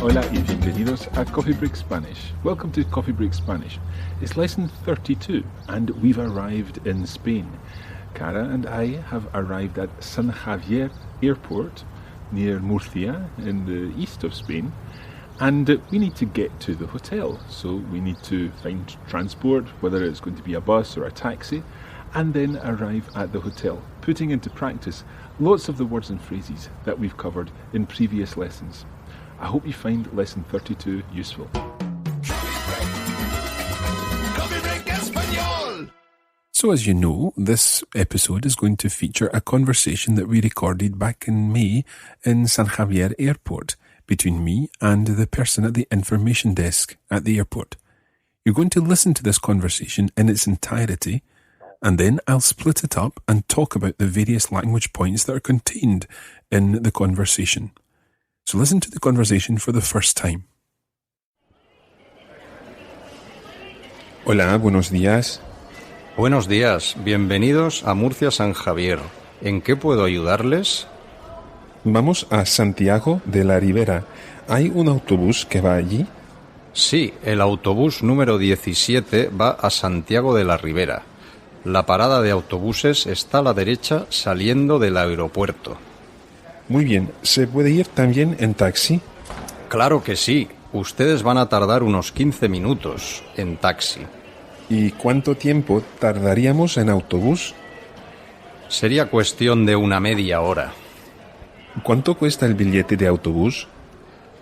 Hola y bienvenidos a Coffee Break Spanish. Welcome to Coffee Break Spanish. It's lesson 32 and we've arrived in Spain. Cara and I have arrived at San Javier Airport near Murcia in the east of Spain, and we need to get to the hotel. So we need to find transport, whether it's going to be a bus or a taxi, and then arrive at the hotel, putting into practice lots of the words and phrases that we've covered in previous lessons. I hope you find lesson 32 useful. So as you know, this episode is going to feature a conversation that we recorded back in May in San Javier Airport between me and the person at the information desk at the airport. You're going to listen to this conversation in its entirety, and then I'll split it up and talk about the various language points that are contained in the conversation. So listen to the conversation for the first time. Hola, buenos días. Buenos días, bienvenidos a Murcia San Javier. ¿En qué puedo ayudarles? Vamos a Santiago de la Ribera. ¿Hay un autobús que va allí? Sí, el autobús número 17 va a Santiago de la Ribera. La parada de autobuses está a la derecha saliendo del aeropuerto. Muy bien, ¿se puede ir también en taxi? Claro que sí, ustedes van a tardar unos 15 minutos en taxi. ¿Y cuánto tiempo tardaríamos en autobús? Sería cuestión de una media hora. ¿Cuánto cuesta el billete de autobús?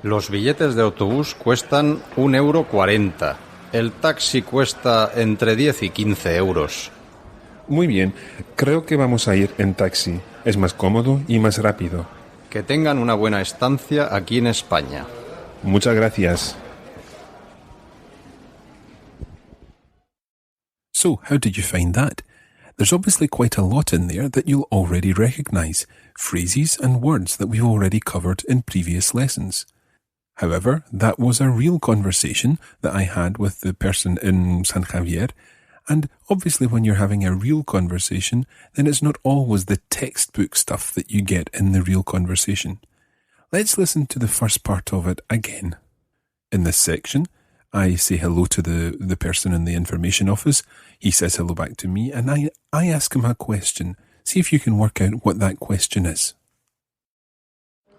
Los billetes de autobús cuestan 1,40 €. El taxi cuesta entre 10 y 15 euros. Muy bien, creo que vamos a ir en taxi. Es más cómodo y más rápido. Que tengan una buena estancia aquí en España. Muchas gracias. So, how did you find that? There's obviously quite a lot in there that you'll already recognise, phrases and words that we've already covered in previous lessons. However, that was a real conversation that I had with the person in San Javier, and obviously when you're having a real conversation, then it's not always the textbook stuff that you get in the real conversation. Let's listen to the first part of it again. In this section, I say hello to the person in the information office. He says hello back to me, and I ask him a question. See if you can work out what that question is.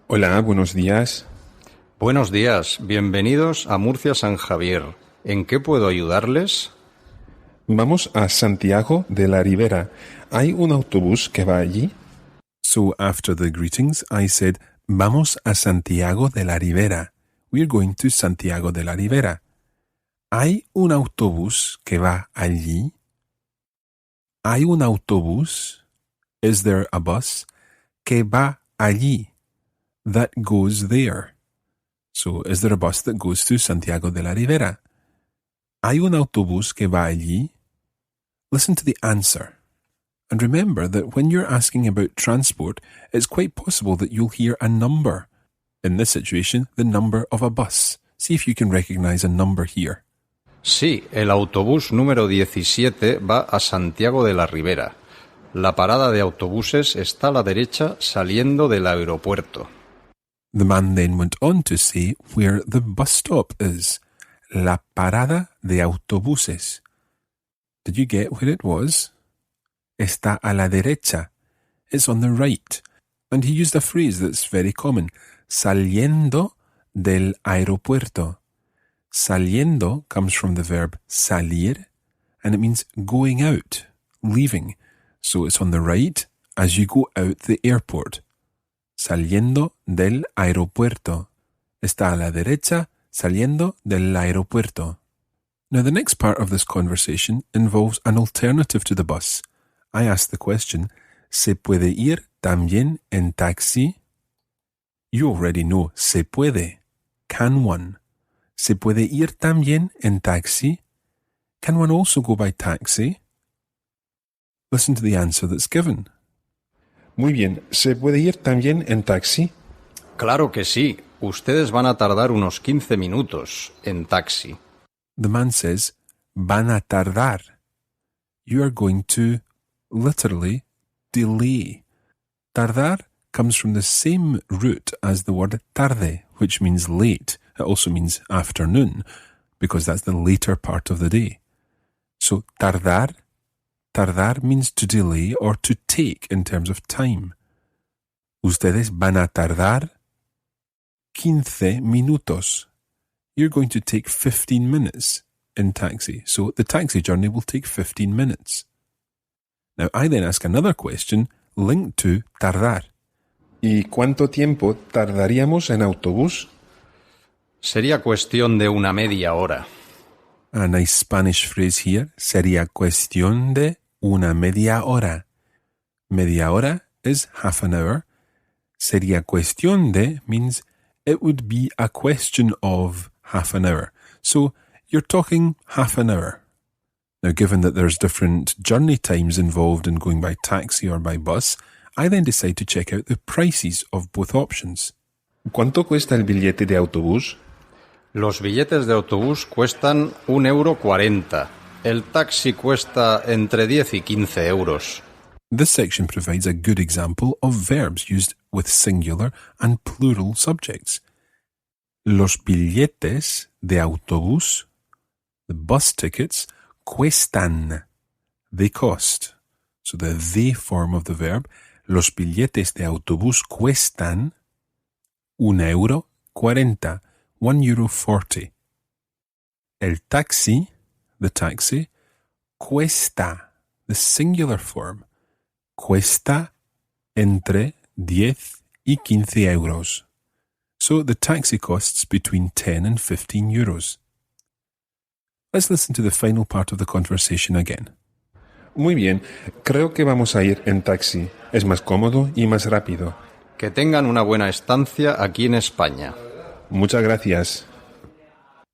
Hola, buenos días. Buenos días, bienvenidos a Murcia San Javier. ¿En qué puedo ayudarles? Vamos a Santiago de la Ribera. ¿Hay un autobús que va allí? So after the greetings, I said, Vamos a Santiago de la Ribera. We're going to Santiago de la Ribera. ¿Hay un autobús que va allí? ¿Hay un autobús? Is there a bus? Que va allí? That goes there. So, is there a bus that goes to Santiago de la Ribera? ¿Hay un autobús que va allí? Listen to the answer. And remember that when you're asking about transport, it's quite possible that you'll hear a number. In this situation, the number of a bus. See if you can recognize a number here. Sí, el autobús número 17 va a Santiago de la Ribera. La parada de autobuses está a la derecha saliendo del aeropuerto. The man then went on to say where the bus stop is. La parada de autobuses. Did you get where it was? Está a la derecha. It's on the right. And he used a phrase that's very common. Saliendo del aeropuerto. Saliendo comes from the verb salir, and it means going out, leaving. So it's on the right as you go out the airport. Saliendo del aeropuerto. Está a la derecha, saliendo del aeropuerto. Now the next part of this conversation involves an alternative to the bus. I ask the question, ¿se puede ir también en taxi? You already know, se puede. Can one? ¿Se puede ir también en taxi? Can one also go by taxi? Listen to the answer that's given. Muy bien, ¿se puede ir también en taxi? Claro que sí, ustedes van a tardar unos 15 minutos en taxi. The man says, van a tardar. You are going to, literally, delay. Tardar comes from the same root as the word tarde, which means late. It also means afternoon, because that's the later part of the day. So tardar means to delay or to take in terms of time. Ustedes van a tardar 15 minutos. You're going to take 15 minutes in taxi. So the taxi journey will take 15 minutes. Now I then ask another question linked to tardar. ¿Y cuánto tiempo tardaríamos en autobús? Sería cuestión de una media hora. A nice Spanish phrase here. Sería cuestión de una media hora. Media hora is half an hour. Sería cuestión de means it would be a question of half an hour. So you're talking half an hour. Now, given that there's different journey times involved in going by taxi or by bus, I then decide to check out the prices of both options. ¿Cuánto cuesta el billete de autobús? Los billetes de autobús cuestan 1,40 €. El taxi cuesta entre 10 y 15 euros. This section provides a good example of verbs used with singular and plural subjects. Los billetes de autobús, the bus tickets, cuestan, they cost. So the they form of the verb, los billetes de autobús cuestan €1.40, €1.40. El taxi, the taxi, cuesta, the singular form, cuesta entre 10 y 15 euros. So the taxi costs between 10 and 15 euros. Let's listen to the final part of the conversation again. Muy bien, creo que vamos a ir en taxi. Es más cómodo y más rápido. Que tengan una buena estancia aquí en España. Muchas gracias.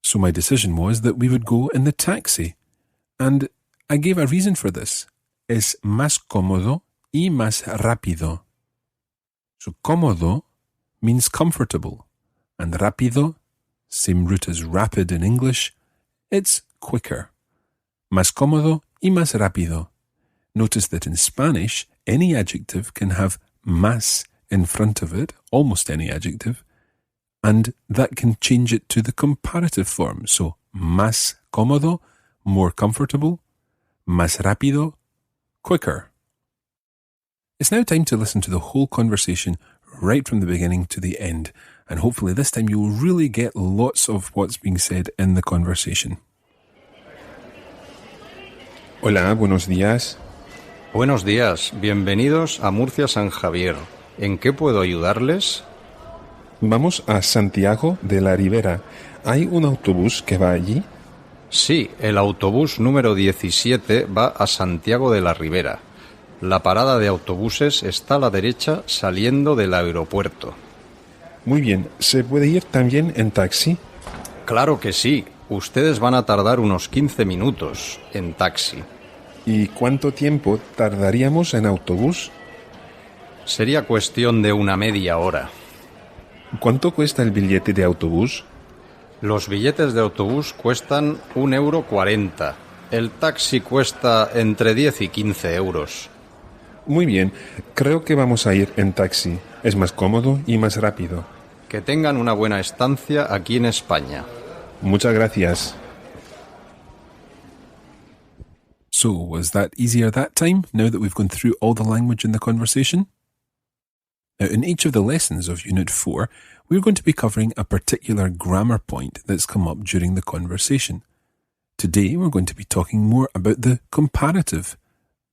So my decision was that we would go in the taxi. And I gave a reason for this. Es más cómodo y más rápido. So cómodo means comfortable. And rápido, same root as rapid in English, it's quicker. Más cómodo y más rápido. Notice that in Spanish, any adjective can have más in front of it, almost any adjective, and that can change it to the comparative form. So, más cómodo, more comfortable, más rápido, quicker. It's now time to listen to the whole conversation right from the beginning to the end, and hopefully this time you'll really get lots of what's being said in the conversation. Hola, buenos días. Buenos días, bienvenidos a Murcia San Javier. ¿En qué puedo ayudarles? Vamos a Santiago de la Ribera. ¿Hay un autobús que va allí? Sí, el autobús número 17 va a Santiago de la Ribera. La parada de autobuses está a la derecha saliendo del aeropuerto. Muy bien, ¿se puede ir también en taxi? Claro que sí. Ustedes van a tardar unos 15 minutos en taxi. ¿Y cuánto tiempo tardaríamos en autobús? Sería cuestión de una media hora. ¿Cuánto cuesta el billete de autobús? Los billetes de autobús cuestan 1,40 €. El taxi cuesta entre 10 y 15 euros. Muy bien, creo que vamos a ir en taxi. Es más cómodo y más rápido. Que tengan una buena estancia aquí en España. Muchas gracias. So, was that easier that time, now that we've gone through all the language in the conversation? Now, in each of the lessons of Unit 4, we're going to be covering a particular grammar point that's come up during the conversation. Today, we're going to be talking more about the comparative,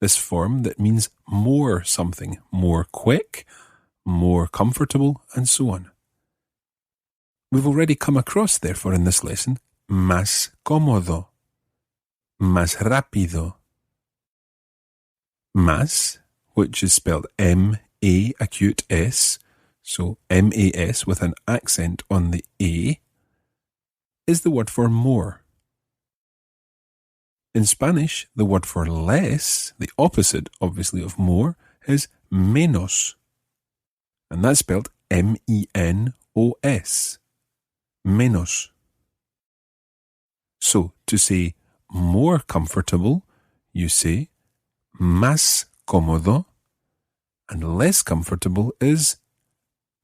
this form that means more something, more quick, more comfortable, and so on. We've already come across, therefore, in this lesson, más cómodo, más rápido. Más, which is spelled M-A acute S, so M-A-S with an accent on the A, is the word for more. In Spanish, the word for less, the opposite, obviously, of more, is menos. And that's spelled M-E-N-O-S. Menos. So, to say more comfortable, you say más cómodo, and less comfortable is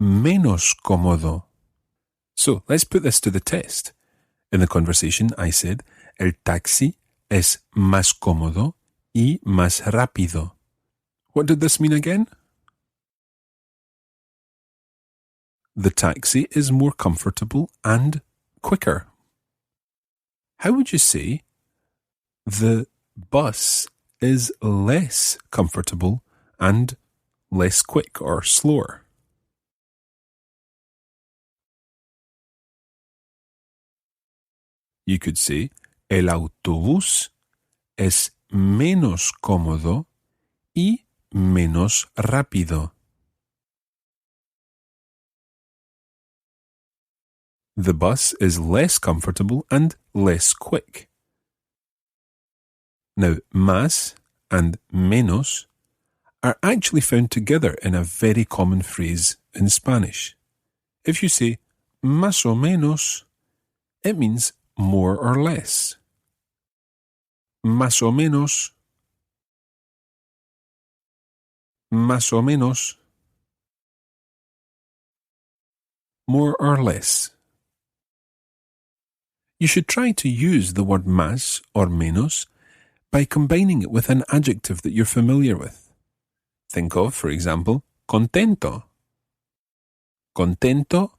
menos cómodo. So let's put this to the test. In the conversation, I said, el taxi es más cómodo y más rápido. What did this mean again? The taxi is more comfortable and quicker. How would you say the bus is less comfortable and less quick or slower? You could say, el autobús es menos cómodo y menos rápido. The bus is less comfortable and less quick. Now, más and menos are actually found together in a very common phrase in Spanish. If you say más o menos, it means more or less. Más o menos. Más o menos. More or less. You should try to use the word más or menos by combining it with an adjective that you're familiar with. Think of, for example, contento. Contento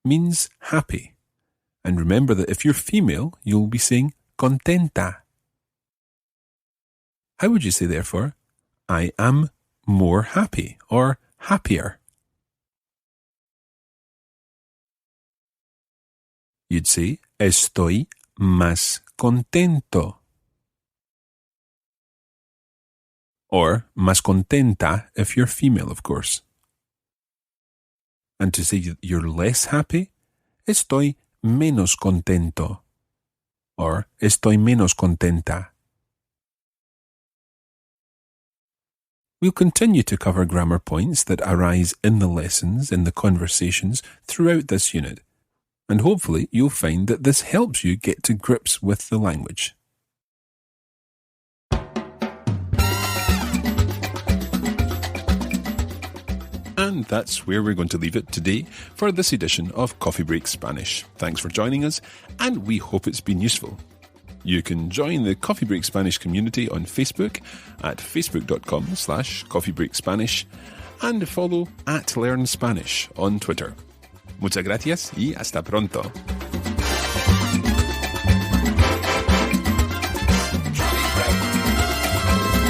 means happy. And remember that if you're female, you'll be saying contenta. How would you say, therefore, I am more happy or happier? You'd say, estoy más contento. Or más contenta if you're female, of course. And to say you're less happy, estoy menos contento. Or estoy menos contenta. We'll continue to cover grammar points that arise in the lessons, in the conversations throughout this unit. And hopefully you'll find that this helps you get to grips with the language. And that's where we're going to leave it today for this edition of Coffee Break Spanish. Thanks for joining us, and we hope it's been useful. You can join the Coffee Break Spanish community on Facebook at facebook.com/coffeebreakspanish and follow @LearnSpanish on Twitter. Muchas gracias y hasta pronto.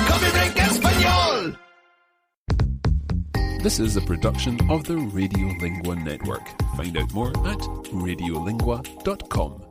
Coffee Break Español. This is a production of the Radiolingua Network. Find out more at radiolingua.com.